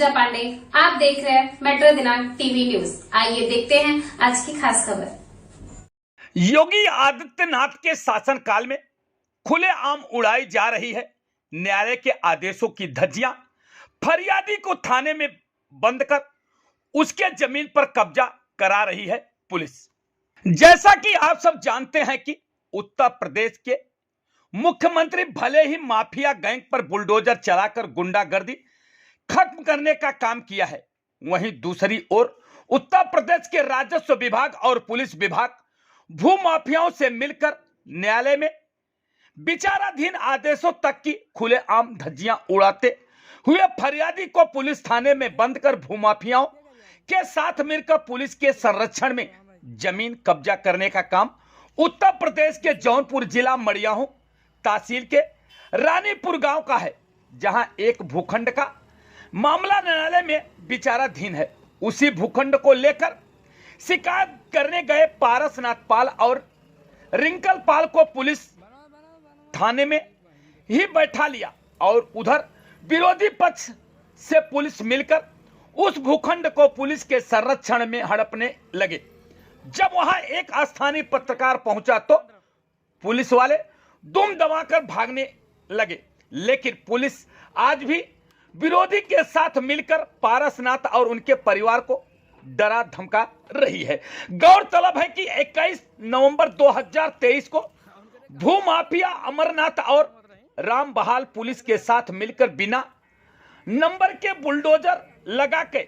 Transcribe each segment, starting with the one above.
पूजा पांडे। आप देख रहे हैं मेट्रो दिनांक टीवी न्यूज। आइए देखते हैं आज की खास खबर। योगी आदित्यनाथ के शासनकाल में खुलेआम उड़ाई जा रही है न्यायालय के आदेशों की धज्जियां। फरियादी को थाने में बंद कर उसके जमीन पर कब्जा करा रही है पुलिस। जैसा कि आप सब जानते हैं कि उत्तर प्रदेश के मुख्यमंत्री भले ही माफिया गैंग पर बुलडोजर चलाकर गुंडागर्दी खत्म करने का काम किया है, वहीं दूसरी ओर उत्तर प्रदेश के राजस्व विभाग और पुलिस विभाग भूमाफियाओं से मिलकर न्यायालय में विचाराधीन आदेशों तक की खुलेआम धज्जियां उड़ाते हुए फरियादी को पुलिस थाने में बंद कर भूमाफियाओं के साथ मिलकर पुलिस के संरक्षण में जमीन कब्जा करने का काम उत्तर प्रदेश के जौनपुर जिला मड़ियाहू तहसील के रानीपुर गांव का है, जहां एक भूखंड का मामला न्यायालय में विचाराधीन है। उसी भूखंड को लेकर शिकायत करने गए पारसनाथ पाल और रिंकल पाल को पुलिस थाने में ही बैठा लिया और उधर विरोधी पक्ष से पुलिस मिलकर उस भूखंड को पुलिस के संरक्षण में हड़पने लगे। जब वहां एक स्थानीय पत्रकार पहुंचा तो पुलिस वाले दुम दबाकर भागने लगे, लेकिन पुलिस आज भी विरोधी के साथ मिलकर पारसनाथ और उनके परिवार को डरा धमका रही है। गौरतलब है कि 21 नवंबर 2023 को भूमाफिया अमरनाथ और राम बहाल पुलिस के साथ मिलकर बिना नंबर के बुलडोजर लगा के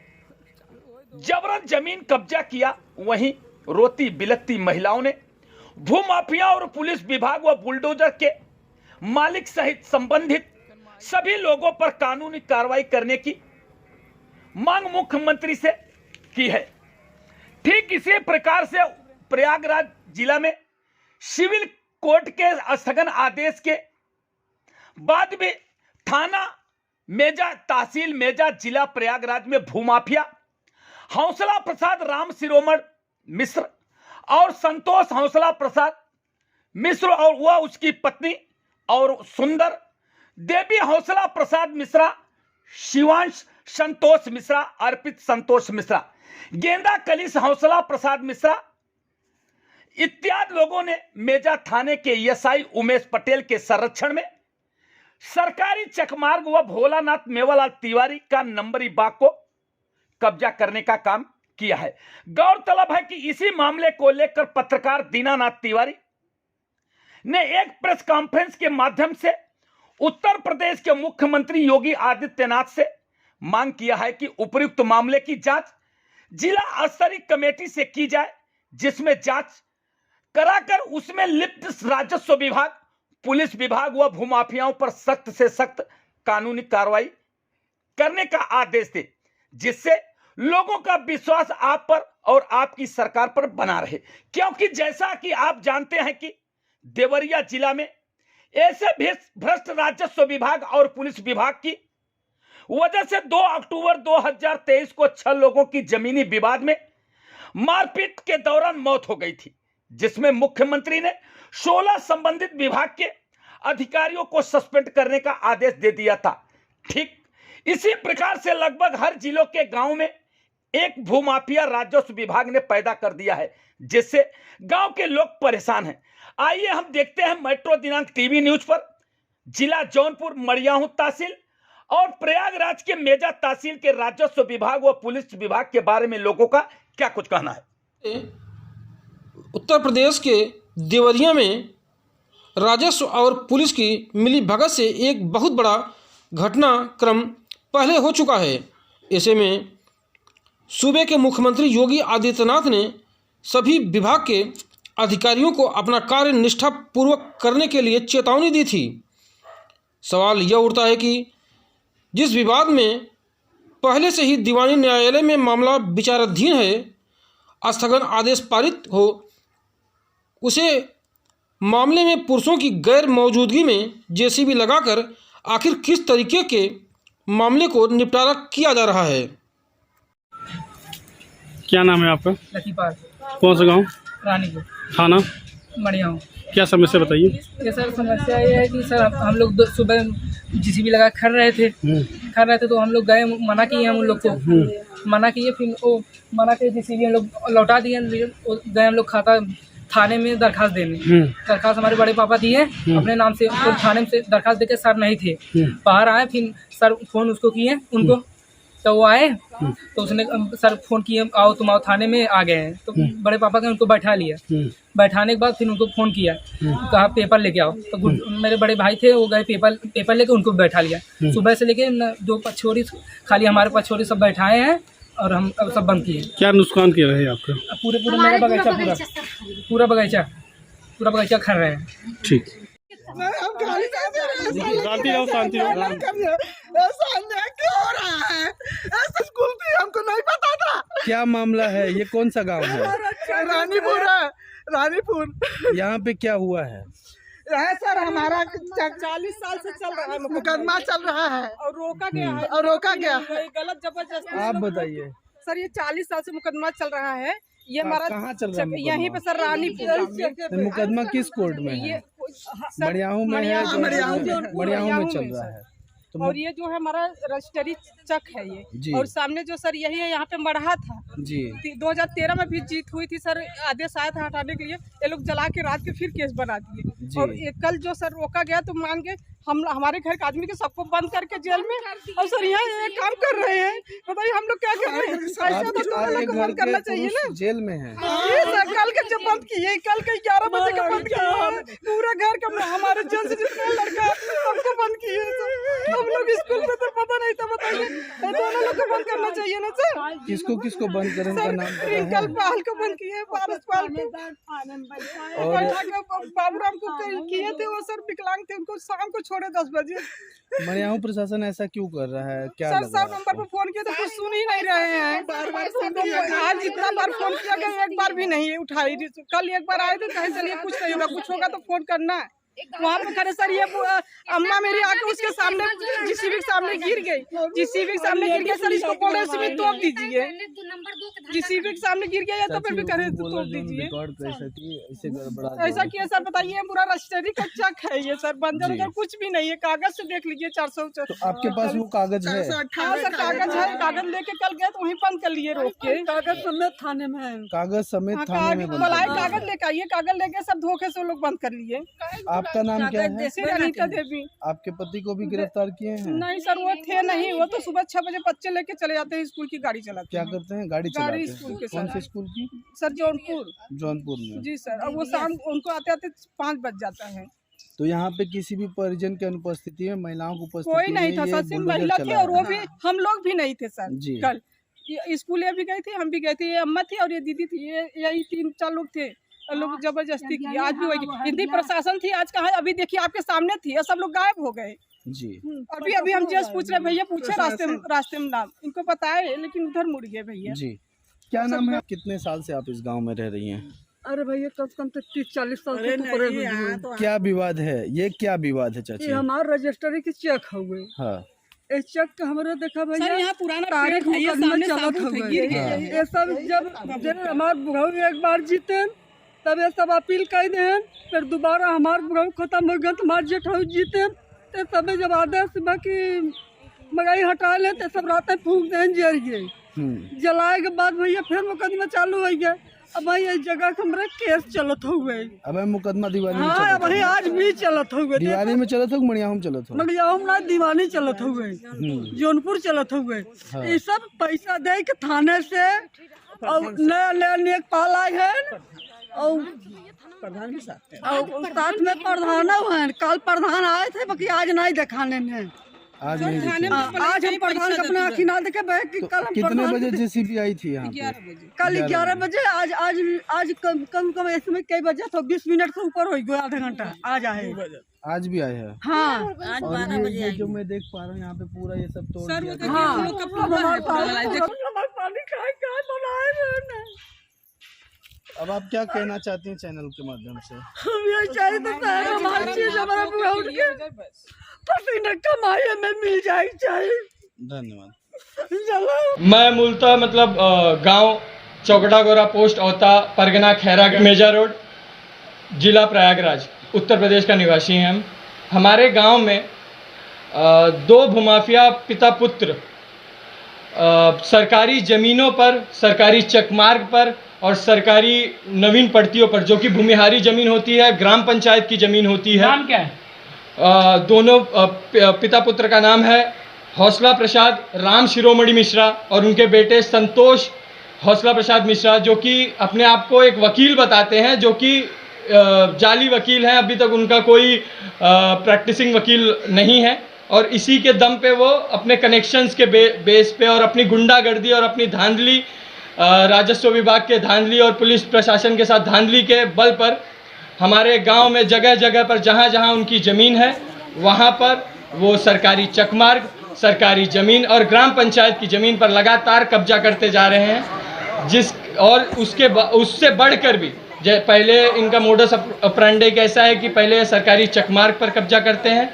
जबरन जमीन कब्जा किया। वहीं रोती बिलखती महिलाओं ने भूमाफिया और पुलिस विभाग व बुलडोजर के मालिक सहित संबंधित सभी लोगों पर कानूनी कार्रवाई करने की मांग मुख्यमंत्री से की है। ठीक इसी प्रकार से प्रयागराज जिला में सिविल कोर्ट के स्थगन आदेश के बाद भी थाना मेजा तहसील मेजा जिला प्रयागराज में भूमाफिया हौसला प्रसाद राम शिरोमण मिश्र और संतोष हौसला प्रसाद मिश्र और वह उसकी पत्नी और सुंदर देवी हौसला प्रसाद मिश्रा, शिवांश संतोष मिश्रा, अर्पित संतोष मिश्रा, गेंदा कलिश हौसला प्रसाद मिश्रा इत्यादि लोगों ने मेजा थाने के एसआई उमेश पटेल के संरक्षण में सरकारी चकमार्ग व भोलानाथ मेवालाल तिवारी का नंबरी बाग को कब्जा करने का काम किया है। गौरतलब है कि इसी मामले को लेकर पत्रकार दीनानाथ तिवारी ने एक प्रेस कॉन्फ्रेंस के माध्यम से उत्तर प्रदेश के मुख्यमंत्री योगी आदित्यनाथ से मांग किया है कि उपयुक्त मामले की जांच जिला स्तरीय कमेटी से की जाए, जिसमें जांच कराकर उसमें लिप्त राजस्व विभाग, पुलिस विभाग व भूमाफियाओं पर सख्त से सख्त कानूनी कार्रवाई करने का आदेश दे, जिससे लोगों का विश्वास आप पर और आपकी सरकार पर बना रहे। क्योंकि जैसा कि आप जानते हैं कि देवरिया जिला में ऐसे भ्रष्ट राजस्व विभाग और पुलिस विभाग की वजह से 2 अक्टूबर 2023 को 6 लोगों की जमीनी विवाद में मारपीट के दौरान मौत हो गई थी, जिसमें मुख्यमंत्री ने 16 संबंधित विभाग के अधिकारियों को सस्पेंड करने का आदेश दे दिया था। ठीक इसी प्रकार से लगभग हर जिलों के गांव में एक भूमाफिया राजस्व विभाग ने पैदा कर दिया है, जिससे गांव के लोग परेशान हैं। आइए हम देखते हैं मेट्रो दिनांक टीवी न्यूज पर जिला जौनपुर मड़ियाहू तहसील और प्रयागराज के मेजा तहसील के राजस्व विभाग व पुलिस विभाग के बारे में लोगों का क्या कुछ कहना है। उत्तर प्रदेश के देवरिया में राजस्व और पुलिस की मिली भगत से एक बहुत बड़ा घटनाक्रम पहले हो चुका है। ऐसे में सूबे के मुख्यमंत्री योगी आदित्यनाथ ने सभी विभाग के अधिकारियों को अपना कार्य निष्ठापूर्वक करने के लिए चेतावनी दी थी। सवाल यह उठता है कि जिस विवाद में पहले से ही दीवानी न्यायालय में मामला विचाराधीन है, स्थगन आदेश पारित हो, उसे मामले में पुरुषों की गैर मौजूदगी में जेसीबी लगाकर आखिर किस तरीके के मामले को निपटारा किया जा रहा है। क्या नाम है आपका? लकीपाल। कौन सा गांव? रानीपुर। थाना? मड़ियाहू। क्या समस्या बताइए। ये सर समस्या ये है कि सर हम लोग सुबह जीसीबी लगा खड़ रहे थे तो हम लोग गए, मना किए हम उन लोग को, मना किए, फिर वो मना के जीसीबी हम लोग लौटा दिए। गए हम लोग खाता थाने में दरखास्त देने, दरखास्त हमारे बड़े पापा दिए अपने नाम से, तो थाने में से दरखास्त देके सर नहीं थे, बाहर आए, फिर सर फोन उसको किए उनको, तो वो आए, तो उसने सर फोन किए आओ तुम आओ थाने में, आ गए हैं। तो बड़े पापा ने उनको बैठा लिया, बैठाने के बाद फिर उनको फ़ोन किया, कहा पेपर लेके आओ, तो मेरे बड़े भाई थे वो गए पेपर लेके उनको बैठा लिया। सुबह से लेके दो पछोरी खाली हमारे पछोरी सब बैठाए हैं और हम अब सब बंद किए। क्या नुकसान किया है आपका? पूरे मेरा बगीचा पूरा बगीचा खा रहे हैं। ठीक, शांति रहो, शांति रहो। क्यों हो रहा है? ऐसा स्कूल थी, हमको नहीं पता था। क्या मामला है? ये कौन सा गांव है? रानीपुर है, रानीपुर। यहाँ पे क्या हुआ है? है सर, हमारा 40 साल से चल रहा है मुकदमा चल रहा है और रोका गया है गलत जबरदस्ती। आप बताइए सर, ये 40 साल से मुकदमा चल रहा है। ये हमारा कहाँ चल रहा है? यहीं पे सर, रानीपुर। मुकदमा किस कोर्ट में है? मड़ियाहू में है? मड़ियाहू में चल रहा है। तो और ये जो है हमारा रजिस्ट्री चक है ये, और सामने जो सर यही है, यहाँ पे मढ़ा था जी। 2013 में भी जीत हुई थी सर, आदेश आया था हटाने के लिए, ये लोग जला के रात के फिर केस बना दिए। और कल जो सर रोका गया तो मान के हम हमारे घर के आदमी के सबको बंद करके जेल में, और सर यहाँ ये काम कर रहे हैं, बताइए हम लोग क्या कर रहे हैं? ऐसा तो दोनों लोग को बंद करना चाहिए ना। जेल में है ये सर, कल के जब बंद किए, कल के 11 बजे के बंद किए, पूरा घर का हमारे जेल से जितना लड़का सबको बंद किए। हम लोग स्कूल में तो पता नहीं था, बताइए दोनों लोग को बंद करना चाहिए ना सर। किसको बंद करें? का नाम ट्विंकल पाल को बंद किए, पारस पाल को, और बाबूराम को किए थे, वो सर विकलांग थे, उनको शाम को छोड़े 10 बजे। मड़ियाहू प्रशासन ऐसा क्यों कर रहा है? क्या सर 100 नंबर पर फोन किया तो कुछ सुन ही नहीं रहे हैं। आज जितना बार फोन किया गया, एक बार भी नहीं उठाई। कल एक बार आए थे, कहे चलिए कुछ नहीं होगा, कुछ होगा तो फोन करना है। वहाँ पे खड़े सर, ये अम्मा मेरी आके उसके सामने जीसीबी के सामने गिर गई, सर इसको बोले इसमें तोप दीजिए, जीसीबी के सामने गिर गया तो फिर भी करे तोप दीजिए। ऐसा किया सर, बताइए पूरा रजिस्ट्री का चक है ये सर, बंजर उधर कुछ भी नहीं है, कागज से देख लीजिए 400। तो आपके पास वो कागज है? हाँ सर, कागज है, कागज लेके कल गए तो वहीं बंद कर लिए रोक के। कागज समेत थाने में है, कागज समेत थाने में बुलाए, कागज लेके आइए, कागज लेके सब धोखे से लोग बंद कर लिए। आपका नाम क्या है? अनीता देवी। आपके पति को भी गिरफ्तार किए हैं? नहीं सर, वो थे नहीं, वो तो सुबह 6 बजे बच्चे लेके चले जाते हैं, स्कूल की गाड़ी चलाते क्या करते हैं? गाड़ी चलाते हैं। स्कूल के कौन से स्कूल की? सर जौनपुर में। जी सर, और वो शाम उनको आते आते 5 बज जाता है। तो यहाँ पे किसी भी परिजन की अनुपस्थिति में, महिलाओं की उपस्थिति कोई नहीं था सर, सिर्फ महिला थे, और वो भी हम लोग भी नहीं थे सर। कल स्कूल ये भी गई थी, हम भी गए थे, ये अम्मा थी और ये दीदी थी, यही 3-4 लोग थे, लोग जबरदस्ती की। आज भी वही हिंदी प्रशासन थी, आज कहाँ? अभी देखिए आपके सामने थी, सब लोग गायब हो गए जी। अभी हम जस्ट पूछ रहे, भैया पूछे रास्ते में नाम, इनको पता है लेकिन उधर मुड़ गए भैया जी। क्या नाम है? कितने साल से आप इस गांव में रह रही हैं? अरे भैया कम से कम 30-40 साल से ऊपर है। क्या विवाद है ये? क्या विवाद है चाची? ये हमारे रजिस्ट्री की चेक हुए। हाँ, इस चेक का हमारे देखा भैया, यहाँ पुराना तारीख मुकदमा चलत हुए। ये सब जब हमारे बुढ़ऊ एक बार जीते, तब ये सब अपील कर दे, फिर दोबारा हमारे बुढ़ऊ खत्म हो गए, हमारे जेठाऊ जीते, तो सब जब आदेश बाकी मगाई हटा ले, तो सब रात फूक दें जल गए। जलाए के बाद भैया फिर मुकदमा चालू हो गया। अब भाई इस जगह का हमारे केस चलत हुए। अब मुकदमा दीवानी में हाँ, भाई आज भी चलत हुए। दीवानी में चलत हो, मड़ियाहू में चलत हो? मड़ियाहू में दीवानी चलत हुए, जौनपुर चलत हुए। ये सब पैसा दे के थाने से और नया लेखपाल आए हैं, और साथ में प्रधान है। कल प्रधान आए थे, बाकी आज नहीं दिखाने में। आज आज हम प्रधान का अपना आँखी ना देखे। कल कितने बजे जेसीबी आई थी यहाँ पे? कल 11 बजे। आज कम इसमें कई बजे तो 20 मिनट से ऊपर हो गया, आधा घंटा। आज आए, आज भी आए हैं। हाँ, आज 12 बजे ये जो मैं देख पा रहा हूँ यहाँ पे पूरा ये सब तोड़ दिया। अब आप क्या कहना चाहती हैं चैनल के माध्यम से? हम ये चाहते हैं हमारी चीज हमारा पूरा उठ के पसीना कमाई में मिल जाए चाहिए। धन्यवाद। मैं मूलतः मतलब गांव चौकड़ा गोरा पोस्ट औता परगना खैरा मेजा रोड जिला प्रयागराज उत्तर प्रदेश का निवासी हैं हम। हमारे गांव में दो भूमाफिया पिता पुत्र सरकारी ज़मीनों पर, सरकारी चकमार्ग पर और सरकारी नवीन पड़तियों पर, जो कि भूमिहारी ज़मीन होती है, ग्राम पंचायत की ज़मीन होती है। नाम क्या है? दोनों पिता पुत्र का नाम है हौसला प्रसाद राम शिरोमणि मिश्रा और उनके बेटे संतोष हौसला प्रसाद मिश्रा, जो कि अपने आप को एक वकील बताते हैं, जो कि जाली वकील हैं। अभी तक उनका कोई प्रैक्टिसिंग वकील नहीं है और इसी के दम पे वो अपने कनेक्शंस के बेस पे और अपनी गुंडागर्दी और अपनी धांधली, राजस्व विभाग के धांधली और पुलिस प्रशासन के साथ धांधली के बल पर हमारे गांव में जगह जगह पर जहां जहां उनकी ज़मीन है वहां पर वो सरकारी चकमार्ग, सरकारी ज़मीन और ग्राम पंचायत की ज़मीन पर लगातार कब्जा करते जा रहे हैं। उससे बढ़कर भी पहले इनका मोडस ऑपरेंडी कैसा है कि पहले सरकारी चकमार्ग पर कब्जा करते हैं,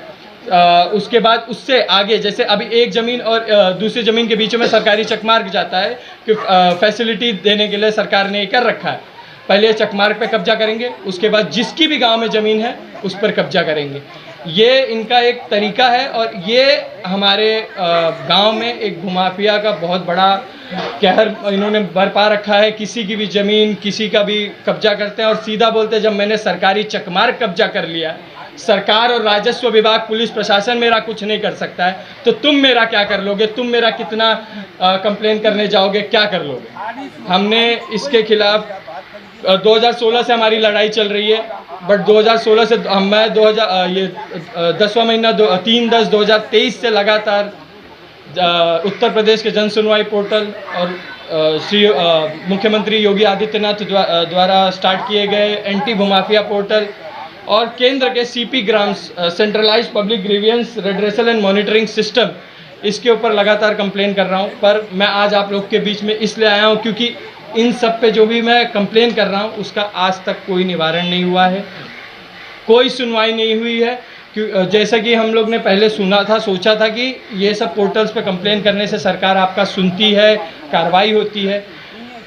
उसके बाद उससे आगे, जैसे अभी एक ज़मीन और दूसरी ज़मीन के बीच में सरकारी चकमार्ग जाता है कि फैसिलिटी देने के लिए सरकार ने कर रखा है। पहले चकमार्ग पे कब्जा करेंगे, उसके बाद जिसकी भी गांव में ज़मीन है उस पर कब्जा करेंगे। ये इनका एक तरीका है और ये हमारे गांव में एक भूमाफिया का बहुत बड़ा कहर इन्होंने बरपा रखा है। किसी की भी ज़मीन, किसी का भी कब्जा करते हैं और सीधा बोलते हैं जब मैंने सरकारी चकमार्ग कब्जा कर लिया, सरकार और राजस्व विभाग, पुलिस प्रशासन मेरा कुछ नहीं कर सकता है, तो तुम मेरा क्या कर लोगे? तुम मेरा कितना कंप्लेन करने जाओगे, क्या कर लोगे? हमने इसके खिलाफ 2016 से हमारी लड़ाई चल रही है, बट 2016 से मैं 10वां महीना 3/10/2023 से लगातार उत्तर प्रदेश के जन सुनवाई पोर्टल और श्री मुख्यमंत्री योगी आदित्यनाथ द्वारा स्टार्ट किए गए एंटी भूमाफिया पोर्टल और केंद्र के CP grams centralised public grievance redressal and monitoring system, इसके ऊपर लगातार कंप्लेन कर रहा हूं। पर मैं आज आप लोग के बीच में इसलिए आया हूं क्योंकि इन सब पे जो भी मैं कंप्लेन कर रहा हूँ उसका आज तक कोई निवारण नहीं हुआ है, कोई सुनवाई नहीं हुई है। जैसा कि हम लोग ने पहले सुना था, सोचा था कि ये सब पोर्टल्स पे कंप्लेन करने से सरकार आपका सुनती है, कार्रवाई होती है,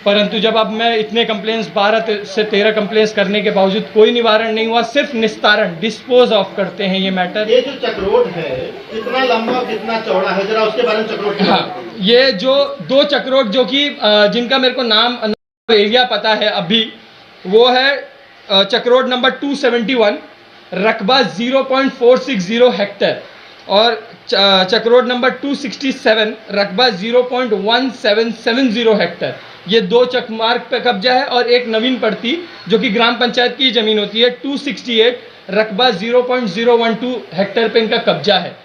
परंतु जब अब मैं इतने कंप्लेंट्स 12 से 13 कंप्लेंट्स करने के बावजूद कोई निवारण नहीं हुआ, सिर्फ निस्तारण, डिस्पोज ऑफ करते हैं ये मैटर। ये जो चक्रोड है कितना लंबा कितना चौड़ा है, जरा उसके बारे में चक्रोड। हाँ, ये जो 2 चक्रोड जो कि जिनका मेरे को नाम एरिया पता है अभी, वो है चक्रोड नंबर 271, रकबा 0.460 हेक्टेयर और चक्रोड नंबर 267, रकबा 0.1770 हेक्टेयर। ये 2 चकमार्ग पे कब्जा है और एक नवीन पड़ती जो कि ग्राम पंचायत की ज़मीन होती है 268, रकबा 0.012 हेक्टेयर पे इनका कब्जा है।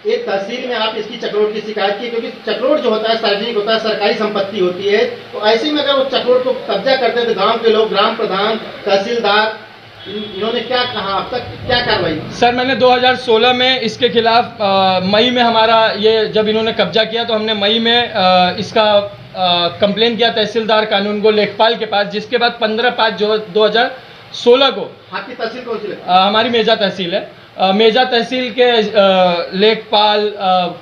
एक तहसील में आप इसकी चक्रोड की शिकायत की, क्योंकि चक्रोड जो होता है सार्वजनिक होता है, सरकारी संपत्ति होती है, तो ऐसे में अगर वो चक्रोड को कब्जा करते हैं तो गांव के लोग, ग्राम प्रधान, तहसीलदार, इन्होंने क्या कहा, अब तक क्या कार्रवाई? सर, मैंने 2016 में इसके खिलाफ मई में हमारा ये जब इन्होंने कब्जा किया तो हमने मई में इसका कंप्लेन किया तहसीलदार कानूनगो लेखपाल के पास, जिसके बाद 15/5/2016 को आपकी तहसील कौन सी है? हमारी मेजा तहसील है, मेजा तहसील के लेखपाल,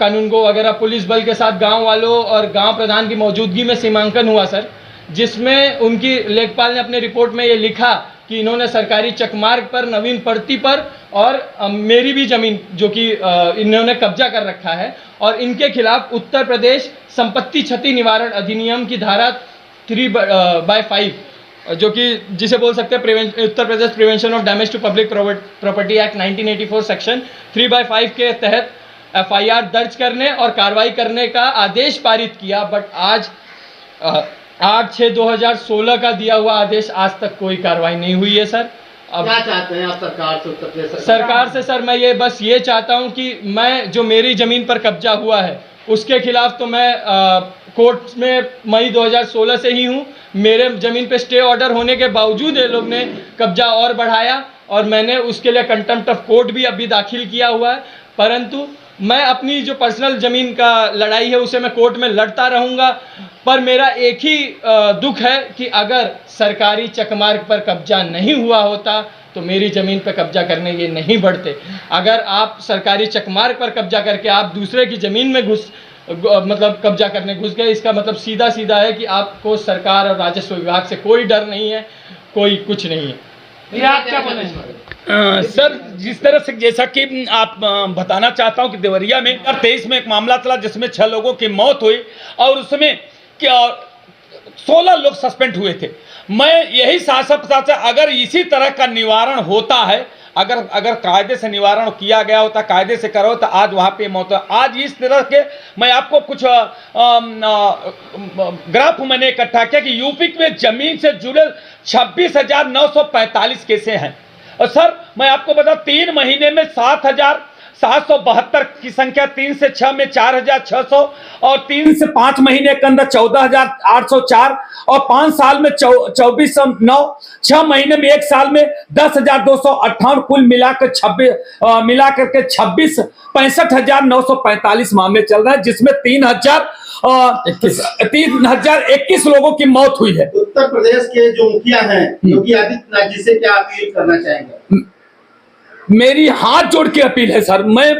कानूनगो वगैरह पुलिस बल के साथ गांव वालों और गांव प्रधान की मौजूदगी में सीमांकन हुआ सर, जिसमें उनकी लेखपाल ने अपने रिपोर्ट में ये लिखा कि इन्होंने सरकारी चकमार्ग पर, नवीन पड़ती पर और मेरी भी ज़मीन जो कि इन्होंने कब्जा कर रखा है और इनके खिलाफ उत्तर प्रदेश संपत्ति क्षति निवारण अधिनियम की धारा 3/5 जो कि जिसे बोल सकते हैं Uttar Pradesh prevention of damage to public property act 1984 section 3/5 के तहत FIR दर्ज करने और कार्रवाई करने का आदेश पारित किया, बट आज 8/6/2016 का दिया हुआ आदेश आज तक कोई कार्रवाई नहीं हुई है सर। अब क्या चाहते हैं आप सरकार से, उत्तर प्रदेश सरकार से? सर, मैं ये बस ये चाहता हूं कि मैं जो मेरी ज़मीन पर कब्जा हुआ है उसके खिलाफ तो मैं कोर्ट में मई 2016 से ही हूं। मेरे ज़मीन पे स्टे ऑर्डर होने के बावजूद ये लोग ने कब्जा और बढ़ाया और मैंने उसके लिए कंटेम्प्ट ऑफ कोर्ट भी अभी दाखिल किया हुआ है, परंतु मैं अपनी जो पर्सनल ज़मीन का लड़ाई है उसे मैं कोर्ट में लड़ता रहूँगा। पर मेरा एक ही दुख है कि अगर सरकारी चकमार्ग पर कब्जा नहीं हुआ होता तो मेरी ज़मीन पर कब्जा करने ये नहीं बढ़ते। अगर आप सरकारी चकमार्ग पर कब्जा करके आप दूसरे की ज़मीन में मतलब कब्जा करने घुस गए, इसका मतलब सीधा सीधा है कि आपको सरकार और राजस्व विभाग से कोई डर नहीं है, कोई कुछ नहीं है। ये आप क्या बोलना चाहेंगे? सर, जिस तरह से जैसा कि आप बताना चाहता हूं कि देवरिया में 2023 में एक मामला चला जिसमें 6 लोगों की मौत हुई और उसमें क्या 16 लोग सस्पेंड हुए थे। मैं यही शासन अगर इसी तरह का निवारण होता है, अगर कायदे से निवारण किया गया होता, कायदे से करो, तो आज वहाँ पे मौत। आज इस तरह के मैं आपको कुछ ग्राफ मैंने इकट्ठा किया कि यूपी में जमीन से जुड़े 26,945 केसें हैं। और सर मैं आपको बता 3 महीने में 7,772 की संख्या, 3 से 6 में 4,600 और 3 से 5 महीने के अंदर 14,804 और 5 साल में 2,409, 6 महीने में 1 साल में 10,258, कुल मिलाकर 65,945 मामले चल रहे हैं, जिसमें 3,021 लोगों की मौत हुई है। उत्तर प्रदेश के जो मुखिया हैं योगी आदित्यनाथ जी से क्या अपील करना चाहेंगे? मेरी हाथ जोड़ के अपील है सर, मैं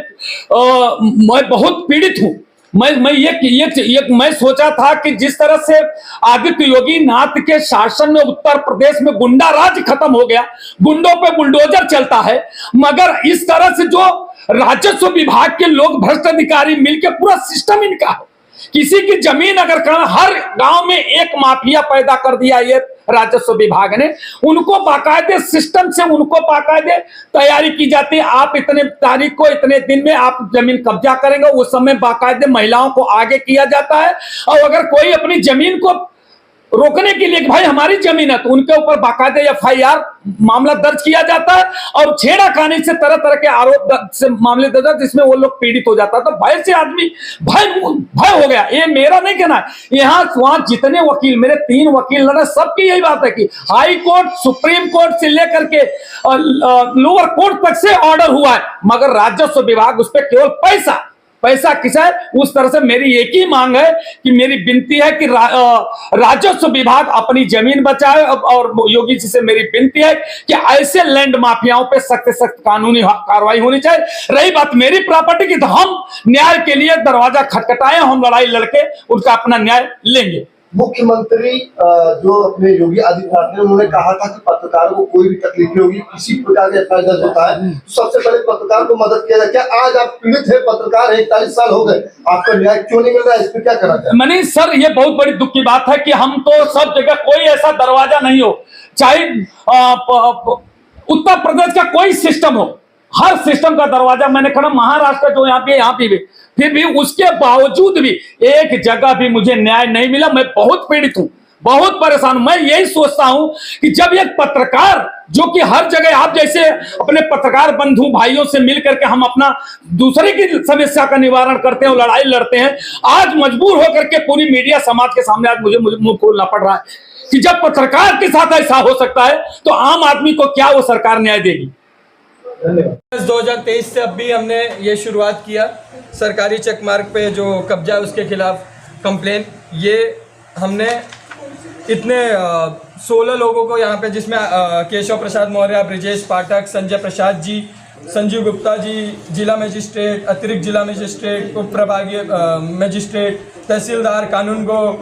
बहुत पीड़ित हूं। मैं सोचा था कि जिस तरह से आदित्य योगी नाथ के शासन में उत्तर प्रदेश में गुंडा राज खत्म हो गया, गुंडों पे बुलडोजर चलता है, मगर इस तरह से जो राजस्व विभाग के लोग भ्रष्ट अधिकारी मिलकर पूरा सिस्टम इनका है, किसी की जमीन अगर हर गांव में एक माफिया पैदा कर दिया ये राजस्व विभाग ने। उनको बाकायदे सिस्टम से उनको बाकायदे तैयारी की जाती है, आप इतने तारीख को इतने दिन में आप जमीन कब्जा करेंगे, उस समय बाकायदे महिलाओं को आगे किया जाता है। और अगर कोई अपनी जमीन को रोकने के लिए कि भाई हमारी जमीन है, तो उनके ऊपर बाकायदे FIR मामला दर्ज किया जाता है और छेड़खानी से तरह तरह के आरोप से मामले दर्ज, जिसमें वो लोग पीड़ित हो जाता है। तो भय से आदमी भय हो गया। ये मेरा नहीं कहना है, यहाँ वहां जितने वकील, मेरे 3 वकील लड़े, सबकी यही बात है कि हाई कोर्ट, सुप्रीम कोर्ट से लेकर के लोअर कोर्ट तक से ऑर्डर हुआ है, मगर राजस्व विभाग उस पर केवल पैसा किसा है। उस तरह से मेरी एक ही मांग है कि मेरी विनती है कि राजस्व विभाग अपनी जमीन बचाए। और योगी जी से मेरी विनती है कि ऐसे लैंड माफियाओं पे सख्त कानूनी कार्रवाई होनी चाहिए। रही बात मेरी प्रॉपर्टी की, तो हम न्याय के लिए दरवाजा खटखटाए, हम लड़ाई लड़के उनका अपना न्याय लेंगे। मुख्यमंत्री जो अपने योगी आदित्यनाथ ने, उन्होंने कहा था कि पत्रकारों को कोई भी तकलीफ नहीं होगी, किसी प्रकार का FIR दर्ज होता है तो सबसे पहले पत्रकार को मदद किया जाए। क्या आज आप पीड़ित है, पत्रकार 41 साल हो गए, आपका न्याय क्यों नहीं मिल रहा है? इस पर क्या करना चाहिए? मनीष सर, ये बहुत बड़ी दुख की बात है कि हम तो सब जगह, कोई ऐसा दरवाजा नहीं हो, चाहे उत्तर प्रदेश का कोई सिस्टम हो, हर सिस्टम का दरवाजा मैंने कहा, महाराष्ट्र जो यहाँ पे भी, फिर भी उसके बावजूद भी एक जगह भी मुझे न्याय नहीं मिला। मैं बहुत पीड़ित हूं, बहुत परेशान हूं। मैं यही सोचता हूं कि जब एक पत्रकार जो कि हर जगह आप जैसे अपने पत्रकार बंधु भाइयों से मिलकर के हम अपना दूसरे की समस्या का निवारण करते हैं, लड़ाई लड़ते हैं, आज मजबूर होकर के पूरी मीडिया समाज के सामने आज मुझे मुंह खोलना पड़ रहा है कि जब पत्रकार के साथ ऐसा हो सकता है तो आम आदमी को क्या वो सरकार न्याय देगी। 2023 से अब भी हमने ये शुरुआत किया, सरकारी चेक मार्ग पे जो कब्जा है उसके खिलाफ कंप्लेन। ये हमने इतने 16 लोगों को यहाँ पे, जिसमें केशव प्रसाद मौर्य, ब्रिजेश पाठक, संजय प्रसाद जी, संजीव गुप्ता जी, जिला मजिस्ट्रेट, अतिरिक्त जिला मजिस्ट्रेट, उप प्रभागीय मजिस्ट्रेट, तहसीलदार, कानूनगो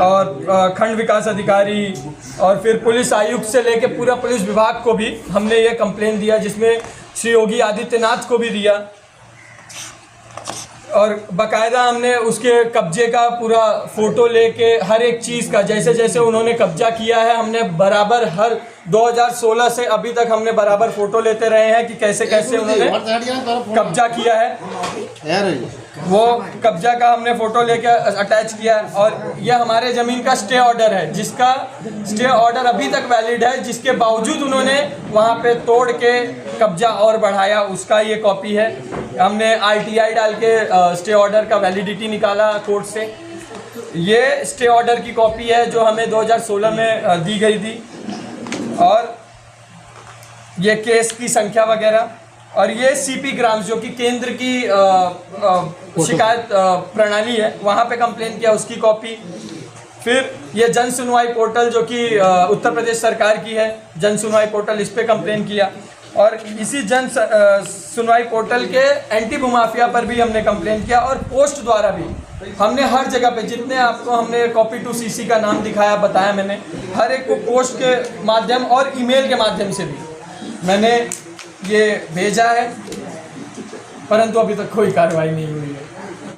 और खंड विकास अधिकारी और फिर पुलिस आयुक्त से लेके पूरा पुलिस विभाग को भी हमने ये कंप्लेन दिया, जिसमें श्री योगी आदित्यनाथ को भी दिया। और बाकायदा हमने उसके कब्जे का पूरा फोटो लेके हर एक चीज़ का, जैसे जैसे उन्होंने कब्जा किया है, हमने बराबर हर 2016 से अभी तक हमने बराबर फोटो लेते रहे हैं कि कैसे कैसे उन्होंने कब्जा किया है। वो कब्जा का हमने फोटो लेके अटैच किया है। और ये हमारे ज़मीन का स्टे ऑर्डर है, जिसका स्टे ऑर्डर अभी तक वैलिड है, जिसके बावजूद उन्होंने वहाँ पे तोड़ के कब्जा और बढ़ाया, उसका ये कॉपी है। हमने RTI डाल के स्टे ऑर्डर का वैलिडिटी निकाला कोर्ट से। ये स्टे ऑर्डर की कॉपी है जो हमें 2016 में दी गई थी, और ये केस की संख्या वगैरह। और ये CP ग्राम्स जो कि केंद्र की शिकायत प्रणाली है, वहाँ पे कंप्लेन किया, उसकी कॉपी। फिर ये जन सुनवाई पोर्टल जो कि उत्तर प्रदेश सरकार की है, जन सुनवाई पोर्टल, इस पे कंप्लेन किया। और इसी जन सुनवाई पोर्टल के एंटी भूमाफिया पर भी हमने कंप्लेन किया। और पोस्ट द्वारा भी हमने हर जगह पे, जितने आपको हमने कॉपी टू CC का नाम दिखाया, बताया मैंने, हर एक को पोस्ट के माध्यम और ईमेल के माध्यम से भी मैंने ये भेजा है, परंतु अभी तक कोई कार्रवाई नहीं हुई है।